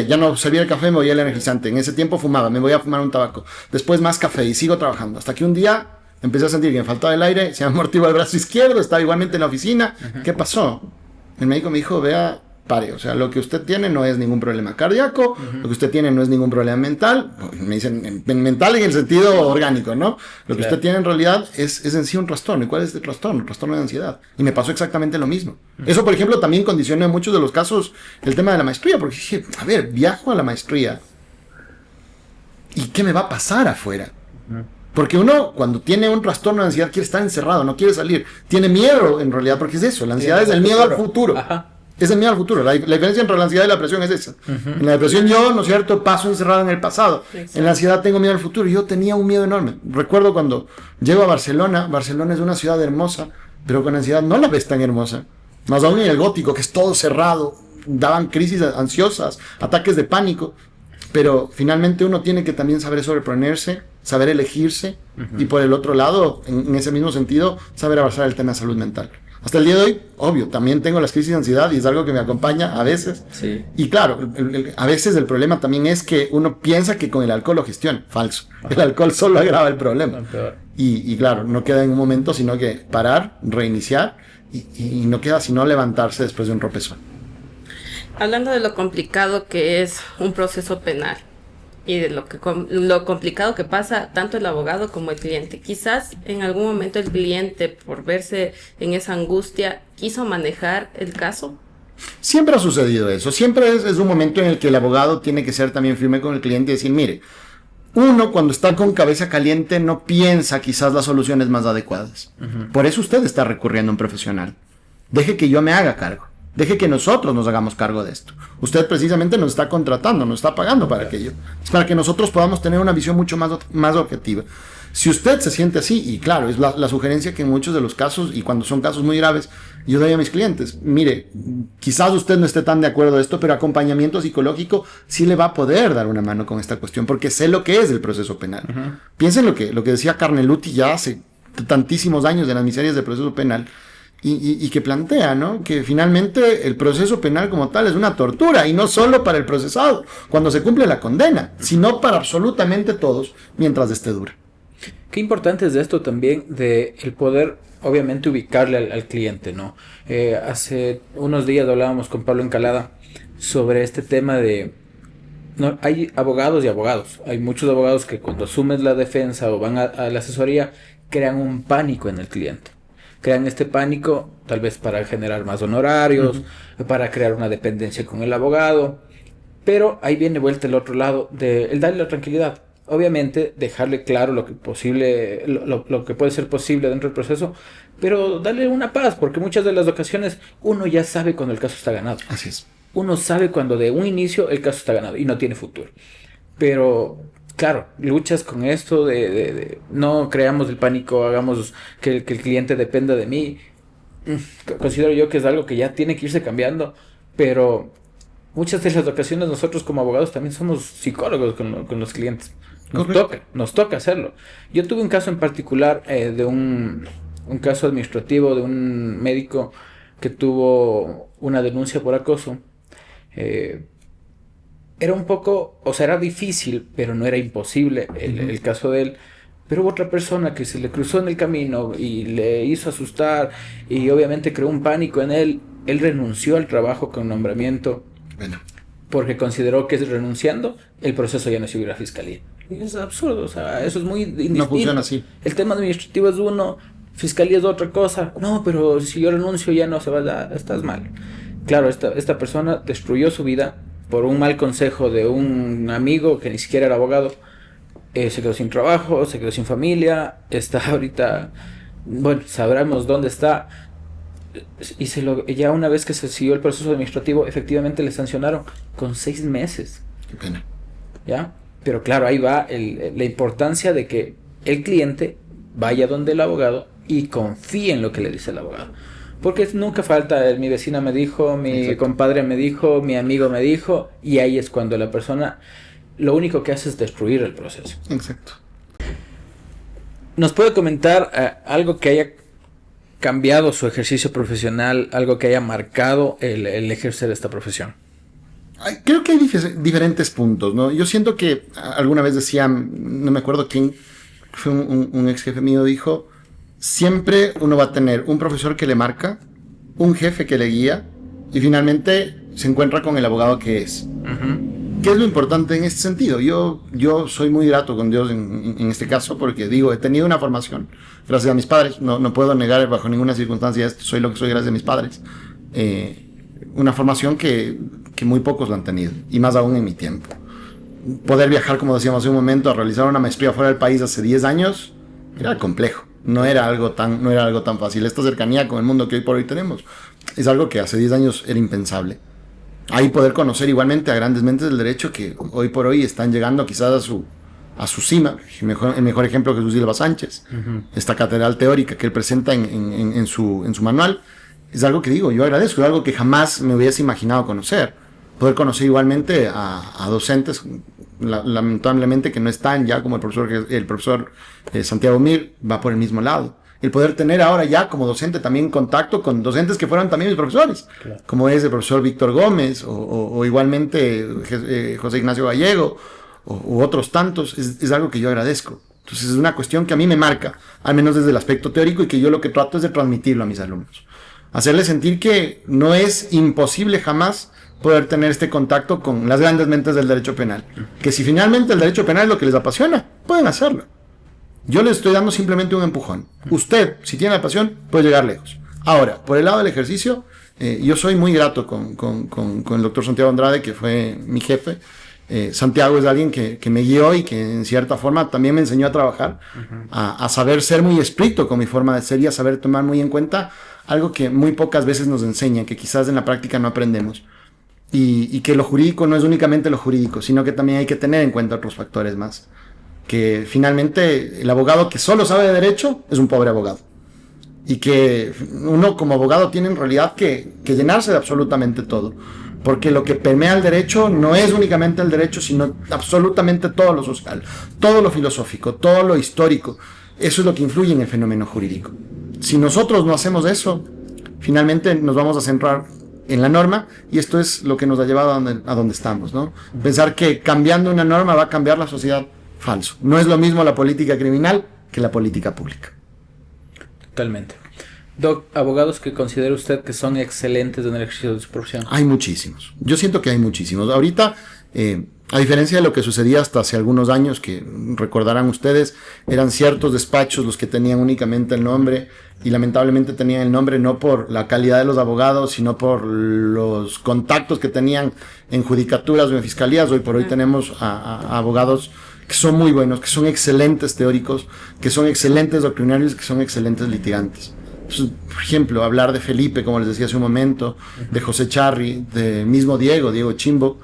Ya no servía el café, me voy al energizante. En ese tiempo fumaba, me voy a fumar un tabaco. Después más café y sigo trabajando. Hasta que un día empecé a sentir que me faltaba el aire, se me amortiguó el brazo izquierdo, estaba igualmente en la oficina. ¿Qué pasó? El médico me dijo, vea, pare, o sea, lo que usted tiene no es ningún problema cardíaco, lo que usted tiene no es ningún problema mental. Me dicen mental en el sentido orgánico, ¿no? Lo que usted tiene en realidad es en sí un trastorno. ¿Y cuál es el trastorno? El trastorno de ansiedad. Y me pasó exactamente lo mismo. Eso, por ejemplo, también condiciona en muchos de los casos el tema de la maestría, porque dije, a ver, viajo a la maestría ¿y qué me va a pasar afuera? Porque uno, cuando tiene un trastorno de ansiedad, quiere estar encerrado, no quiere salir. Tiene miedo, en realidad, porque es eso. La ansiedad es el miedo al futuro. Ajá. Es el miedo al futuro. La diferencia entre la ansiedad y la depresión es esa. En la depresión yo, ¿no es cierto?, paso encerrado en el pasado. Exacto. En la ansiedad tengo miedo al futuro. Yo tenía un miedo enorme. Recuerdo cuando llego a Barcelona. Barcelona es una ciudad hermosa, pero con ansiedad no la ves tan hermosa. Más aún en el gótico, que es todo cerrado. Daban crisis ansiosas, ataques de pánico. Pero finalmente uno tiene que también saber sobreponerse, saber elegirse y por el otro lado, en ese mismo sentido, saber abrazar el tema de salud mental. Hasta el día de hoy, obvio, también tengo las crisis de ansiedad y es algo que me acompaña a veces. Sí. Y claro, a veces el problema también es que uno piensa que con el alcohol lo gestiona. Falso. Ajá. El alcohol solo agrava el problema. Y claro, no queda en un momento, sino que parar, reiniciar y no queda sino levantarse después de un tropezón. Hablando de lo complicado que es un proceso penal, y de lo complicado que pasa tanto el abogado como el cliente. Quizás en algún momento el cliente, por verse en esa angustia, quiso manejar el caso. Siempre ha sucedido eso. Siempre es un momento en el que el abogado tiene que ser también firme con el cliente y decir, mire, uno cuando está con cabeza caliente no piensa quizás las soluciones más adecuadas. Por eso usted está recurriendo a un profesional. Deje que yo me haga cargo. Deje que nosotros nos hagamos cargo de esto. Usted precisamente nos está contratando, nos está pagando para aquello. Es para que nosotros podamos tener una visión mucho más objetiva. Si usted se siente así, y claro, es la sugerencia que en muchos de los casos, y cuando son casos muy graves, yo doy a mis clientes, mire, quizás usted no esté tan de acuerdo de esto, pero acompañamiento psicológico sí le va a poder dar una mano con esta cuestión, porque sé lo que es el proceso penal. Piensen lo que decía Carneluti ya hace tantísimos años de las miserias del proceso penal, y que plantea, ¿no?, que finalmente el proceso penal como tal es una tortura, y no solo para el procesado, cuando se cumple la condena, sino para absolutamente todos, mientras esté dura. Qué importante es de esto también, de el poder, obviamente, ubicarle al cliente, ¿no? Hace unos días hablábamos con Pablo Encalada sobre este tema de... No, hay abogados y abogados. Hay muchos abogados que cuando asumen la defensa o van a la asesoría, crean un pánico en el cliente. Crean este pánico tal vez para generar más honorarios, para crear una dependencia con el abogado. Pero ahí viene vuelta el otro lado de el darle la tranquilidad. Obviamente dejarle claro lo que puede ser posible dentro del proceso, pero darle una paz, porque muchas de las ocasiones uno ya sabe cuando el caso está ganado. Así es. Uno sabe cuando de un inicio el caso está ganado y no tiene futuro. Pero claro, luchas con esto de no creamos el pánico, hagamos que el cliente dependa de mí. Considero yo que es algo que ya tiene que irse cambiando, pero muchas de las ocasiones nosotros como abogados también somos psicólogos con los clientes. Nos toca hacerlo. Yo tuve un caso en particular de un caso administrativo de un médico que tuvo una denuncia por acoso. Era un poco, o sea, era difícil, pero no era imposible el caso de él. Pero hubo otra persona que se le cruzó en el camino y le hizo asustar y obviamente creó un pánico en él. Él renunció al trabajo con nombramiento. Bueno. Porque consideró que renunciando el proceso ya no se iba a la fiscalía. Y es absurdo, o sea, eso es muy indistinto. No funciona así. El tema administrativo es uno, fiscalía es otra cosa. No, pero si yo renuncio ya no se va a dar, estás mal. Claro, esta persona destruyó su vida por un mal consejo de un amigo que ni siquiera era abogado. Se quedó sin trabajo, se quedó sin familia, está ahorita, bueno, sabremos dónde está. Y ya una vez que se siguió el proceso administrativo, efectivamente le sancionaron con 6 meses. Qué pena. ¿Ya? Pero claro, ahí va la importancia de que el cliente vaya donde el abogado y confíe en lo que le dice el abogado. Porque nunca falta mi vecina me dijo, mi compadre me dijo, mi amigo me dijo, y ahí es cuando la persona lo único que hace es destruir el proceso. Exacto. ¿Nos puede comentar algo que haya cambiado su ejercicio profesional, algo que haya marcado el ejercer esta profesión? Creo que hay diferentes puntos, ¿no? Yo siento que alguna vez decía, no me acuerdo quién, fue un ex jefe mío, dijo, siempre uno va a tener un profesor que le marca, un jefe que le guía y finalmente se encuentra con el abogado que es. ¿Qué es lo importante en este sentido? Yo soy muy grato con Dios en este caso porque digo, he tenido una formación gracias a mis padres, no puedo negar bajo ninguna circunstancia esto, soy lo que soy gracias a mis padres. Una formación que muy pocos lo han tenido, y más aún en mi tiempo. Poder viajar, como decíamos hace un momento, a realizar una maestría fuera del país hace 10 años, era complejo, no era algo tan fácil. Esta cercanía con el mundo que hoy por hoy tenemos es algo que hace 10 años era impensable. Ahí poder conocer igualmente a grandes mentes del derecho que hoy por hoy están llegando quizás a su cima. El mejor ejemplo, Jesús Silva Sánchez, esta catedral teórica que él presenta en su manual, es algo que digo, yo agradezco, es algo que jamás me hubiese imaginado conocer. Poder conocer igualmente a docentes, lamentablemente que no están ya, como el profesor Santiago Mir, va por el mismo lado. El poder tener ahora ya como docente también contacto con docentes que fueron también mis profesores, claro, como es el profesor Víctor Gómez o igualmente José Ignacio Gallego u otros tantos, es algo que yo agradezco. Entonces es una cuestión que a mí me marca, al menos desde el aspecto teórico, y que yo lo que trato es de transmitirlo a mis alumnos. Hacerles sentir que no es imposible jamás poder tener este contacto con las grandes mentes del derecho penal. Que si finalmente el derecho penal es lo que les apasiona, pueden hacerlo. Yo les estoy dando simplemente un empujón. Usted, si tiene la pasión, puede llegar lejos. Ahora, por el lado del ejercicio, yo soy muy grato con el doctor Santiago Andrade, que fue mi jefe. Santiago es alguien que me guió y que en cierta forma también me enseñó a trabajar, a saber ser muy estricto con mi forma de ser y a saber tomar muy en cuenta algo que muy pocas veces nos enseñan, que quizás en la práctica no aprendemos. Y que lo jurídico no es únicamente lo jurídico, sino que también hay que tener en cuenta otros factores más. Que finalmente el abogado que solo sabe de derecho es un pobre abogado. Y que uno como abogado tiene en realidad que llenarse de absolutamente todo. Porque lo que permea el derecho no es únicamente el derecho, sino absolutamente todo lo social, todo lo filosófico, todo lo histórico. Eso es lo que influye en el fenómeno jurídico. Si nosotros no hacemos eso, finalmente nos vamos a centrar en la norma, y esto es lo que nos ha llevado a donde estamos, ¿no? Pensar que cambiando una norma va a cambiar la sociedad, falso. No es lo mismo la política criminal que la política pública. Totalmente. Doc, abogados que considera usted que son excelentes en el ejercicio de su profesión. Hay muchísimos. Yo siento que hay muchísimos. Ahorita, a diferencia de lo que sucedía hasta hace algunos años, que recordarán ustedes, eran ciertos despachos los que tenían únicamente el nombre, y lamentablemente tenían el nombre no por la calidad de los abogados, sino por los contactos que tenían en judicaturas o en fiscalías. Hoy por hoy tenemos a abogados que son muy buenos, que son excelentes teóricos, que son excelentes doctrinarios, que son excelentes litigantes. Entonces, por ejemplo, hablar de Felipe, como les decía hace un momento, de José Charri, de mismo Diego Chimbo,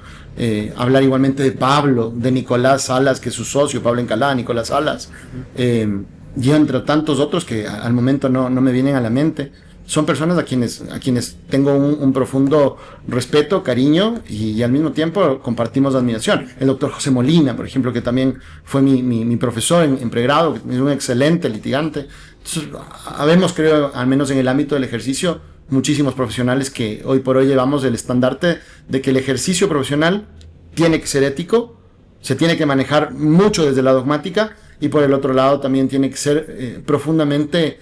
hablar igualmente de Pablo, de Nicolás Salas, que es su socio, Pablo Encalada, Nicolás Salas, y entre tantos otros que al momento no me vienen a la mente. Son personas a quienes tengo un profundo respeto, cariño, y al mismo tiempo compartimos admiración. El doctor José Molina, por ejemplo, que también fue mi profesor en pregrado, que es un excelente litigante. Entonces, habemos, creo, al menos en el ámbito del ejercicio, muchísimos profesionales que hoy por hoy llevamos el estandarte de que el ejercicio profesional tiene que ser ético, se tiene que manejar mucho desde la dogmática, y por el otro lado también tiene que ser profundamente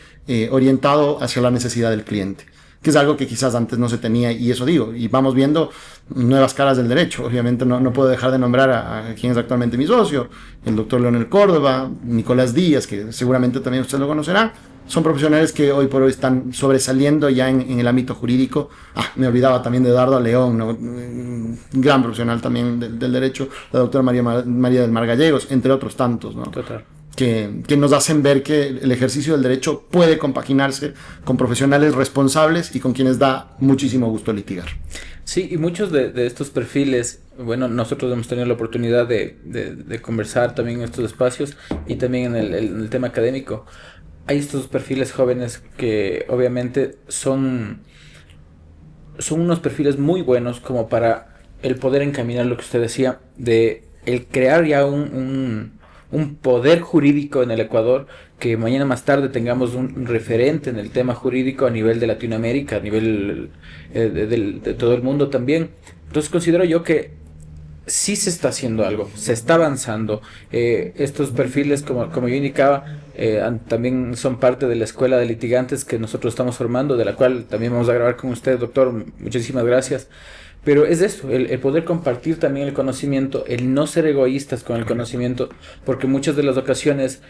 orientado hacia la necesidad del cliente, que es algo que quizás antes no se tenía, y eso digo, y vamos viendo nuevas caras del derecho. Obviamente no puedo dejar de nombrar a quien es actualmente mi socio, el doctor Leonel Córdoba, Nicolás Díaz, que seguramente también usted lo conocerá. Son profesionales que hoy por hoy están sobresaliendo ya en el ámbito jurídico. Me olvidaba también de Dardo León, ¿no? Un gran profesional también del derecho, la doctora María del Mar Gallegos, entre otros tantos, ¿no? Total. Que nos hacen ver que el ejercicio del derecho puede compaginarse con profesionales responsables y con quienes da muchísimo gusto litigar. Sí, y muchos de estos perfiles, bueno, nosotros hemos tenido la oportunidad de conversar también en estos espacios y también en el tema académico. Hay estos perfiles jóvenes que obviamente son unos perfiles muy buenos como para el poder encaminar lo que usted decía, de el crear ya un poder jurídico en el Ecuador, que mañana más tarde tengamos un referente en el tema jurídico a nivel de Latinoamérica, a nivel de todo el mundo también. Entonces considero yo que sí se está haciendo algo, se está avanzando. Estos perfiles, como yo indicaba, también son parte de la escuela de litigantes que nosotros estamos formando, de la cual también vamos a grabar con usted, doctor. Muchísimas gracias. Pero es eso, el poder compartir también el conocimiento, el no ser egoístas con el conocimiento, porque muchas de las ocasiones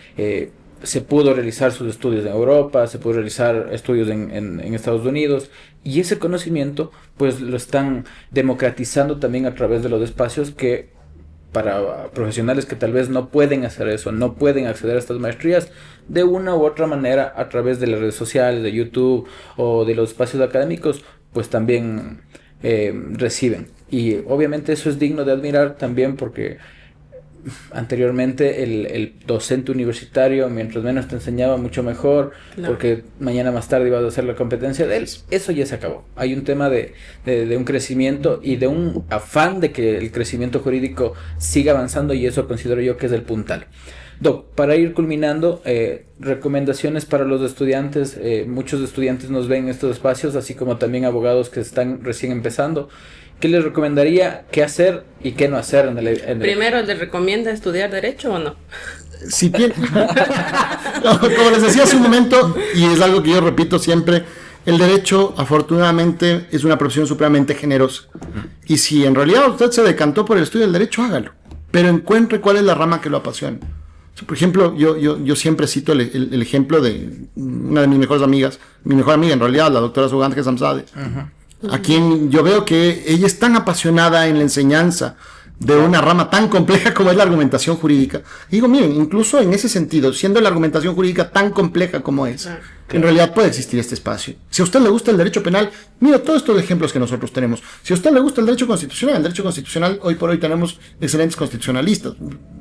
se pudo realizar sus estudios en Europa, se pudo realizar estudios en Estados Unidos, y ese conocimiento pues lo están democratizando también a través de los espacios que para profesionales que tal vez no pueden hacer eso, no pueden acceder a estas maestrías de una u otra manera a través de las redes sociales, de YouTube o de los espacios académicos, pues también reciben. Y obviamente eso es digno de admirar también, porque anteriormente el docente universitario, mientras menos te enseñaba, mucho mejor, claro, porque mañana más tarde ibas a hacer la competencia de él. Eso ya se acabó. Hay un tema de un crecimiento y de un afán de que el crecimiento jurídico siga avanzando, y eso considero yo que es el puntal. Doc, para ir culminando, recomendaciones para los estudiantes. Muchos estudiantes nos ven en estos espacios, así como también abogados que están recién empezando. ¿Qué les recomendaría? ¿Qué hacer y qué no hacer en el... Primero, ¿les recomienda estudiar Derecho o no? Si tiene... Como les decía hace un momento, y es algo que yo repito siempre, El derecho, afortunadamente, es una profesión supremamente generosa. Y si en realidad usted se decantó por el estudio del derecho, hágalo. Pero encuentre cuál es la rama que lo apasiona. Por ejemplo, yo siempre cito el ejemplo de una de mis mejores amigas, mi mejor amiga en realidad, la doctora Sugandje Samsade, a quien yo veo que ella es tan apasionada en la enseñanza de una rama tan compleja como es la argumentación jurídica. Y digo, miren, incluso en ese sentido, siendo la argumentación jurídica tan compleja como es, en realidad puede existir este espacio. Si a usted le gusta el derecho penal, mira todos estos ejemplos que nosotros tenemos. Si a usted le gusta el derecho constitucional, hoy por hoy tenemos excelentes constitucionalistas.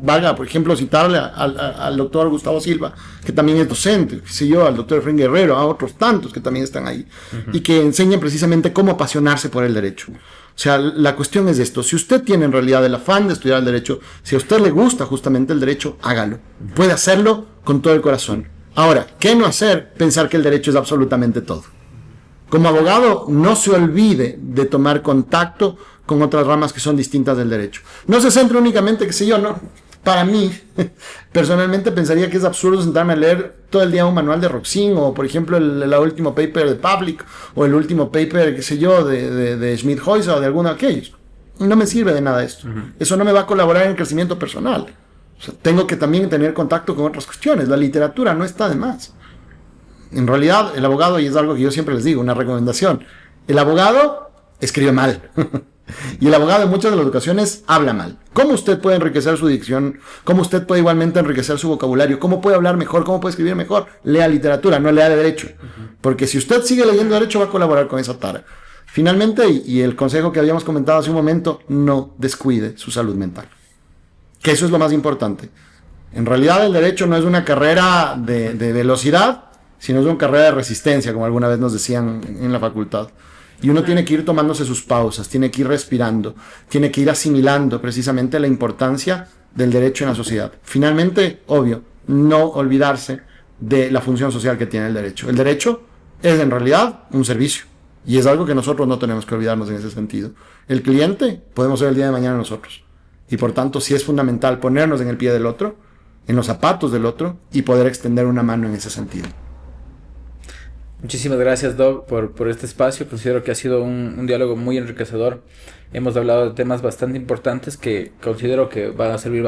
Valga, por ejemplo, citarle al doctor Gustavo Silva, que también es docente, qué sé yo, al doctor Efraín Guerrero, a otros tantos que también están ahí, y que enseñan precisamente cómo apasionarse por el derecho. O sea, la cuestión es esto. Si usted tiene en realidad el afán de estudiar el derecho, si a usted le gusta justamente el derecho, hágalo. Puede hacerlo con todo el corazón. Ahora, ¿qué no hacer? Pensar que el derecho es absolutamente todo. Como abogado, no se olvide de tomar contacto con otras ramas que son distintas del derecho. No se centre únicamente, qué sé yo, no. Para mí, personalmente pensaría que es absurdo sentarme a leer todo el día un manual de Roxin, o por ejemplo el último paper de Public, o el último paper, qué sé yo, de Schmidt-Heuser, o de alguno de aquellos. No me sirve de nada esto. Eso no me va a colaborar en el crecimiento personal. O sea, tengo que también tener contacto con otras cuestiones. La literatura no está de más. En realidad, el abogado, y es algo que yo siempre les digo, una recomendación, el abogado escribe mal. Y el abogado en muchas de las ocasiones habla mal. ¿Cómo usted puede enriquecer su dicción? ¿Cómo usted puede igualmente enriquecer su vocabulario? ¿Cómo puede hablar mejor? ¿Cómo puede escribir mejor? Lea literatura, no lea de derecho. Porque si usted sigue leyendo derecho, va a colaborar con esa tara. Finalmente, y el consejo que habíamos comentado hace un momento, no descuide su salud mental. Que eso es lo más importante. En realidad el derecho no es una carrera de velocidad, sino es una carrera de resistencia, como alguna vez nos decían en la facultad. Y uno tiene que ir tomándose sus pausas, tiene que ir respirando, tiene que ir asimilando precisamente la importancia del derecho en la sociedad. Finalmente, obvio, no olvidarse de la función social que tiene el derecho. El derecho es en realidad un servicio, y es algo que nosotros no tenemos que olvidarnos en ese sentido. El cliente podemos ser el día de mañana nosotros, y por tanto sí es fundamental ponernos en el pie del otro, en los zapatos del otro, y poder extender una mano en ese sentido. Muchísimas gracias, Doc, por este espacio. Considero que ha sido un diálogo muy enriquecedor. Hemos hablado de temas bastante importantes que considero que van a servir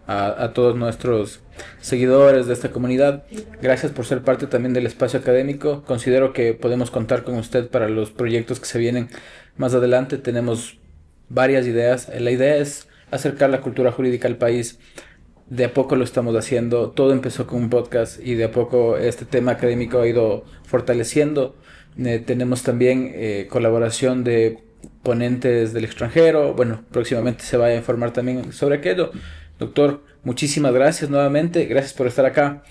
a todos nuestros seguidores de esta comunidad. Gracias por ser parte también del espacio académico. Considero que podemos contar con usted para los proyectos que se vienen más adelante. Tenemos varias ideas. La idea es acercar la cultura jurídica al país. De a poco lo estamos haciendo. Todo empezó con un podcast y de a poco este tema académico ha ido fortaleciendo. Tenemos también colaboración de ponentes del extranjero. Bueno, próximamente se va a informar también sobre aquello. Doctor, muchísimas gracias nuevamente. Gracias por estar acá.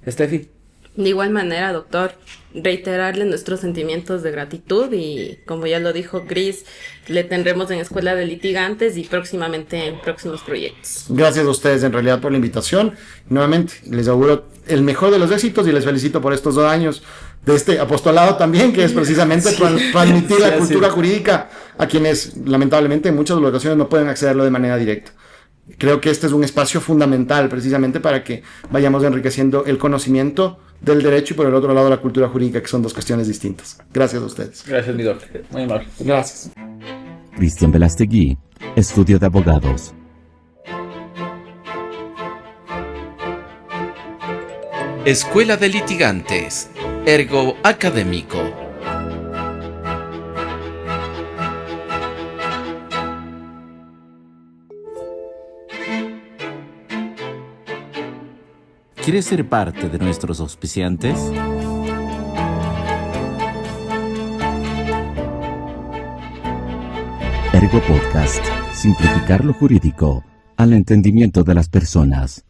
Steffi. De igual manera, doctor, reiterarle nuestros sentimientos de gratitud y, como ya lo dijo Gris, le tendremos en Escuela de Litigantes y próximamente en próximos proyectos. Gracias a ustedes en realidad por la invitación. Nuevamente, les auguro el mejor de los éxitos y les felicito por estos 2 años de este apostolado también, que es precisamente transmitir la cultura jurídica a quienes lamentablemente en muchas ocasiones no pueden accederlo de manera directa. Creo que este es un espacio fundamental precisamente para que vayamos enriqueciendo el conocimiento del derecho y por el otro lado la cultura jurídica, que son 2 cuestiones distintas. Gracias a ustedes. Gracias, mi doctor. Muy amable. Gracias. Cristian Velastegui, Estudio de Abogados. Escuela de Litigantes, Ergo Académico. ¿Quieres ser parte de nuestros auspiciantes? Ergo Podcast. Simplificar lo jurídico al entendimiento de las personas.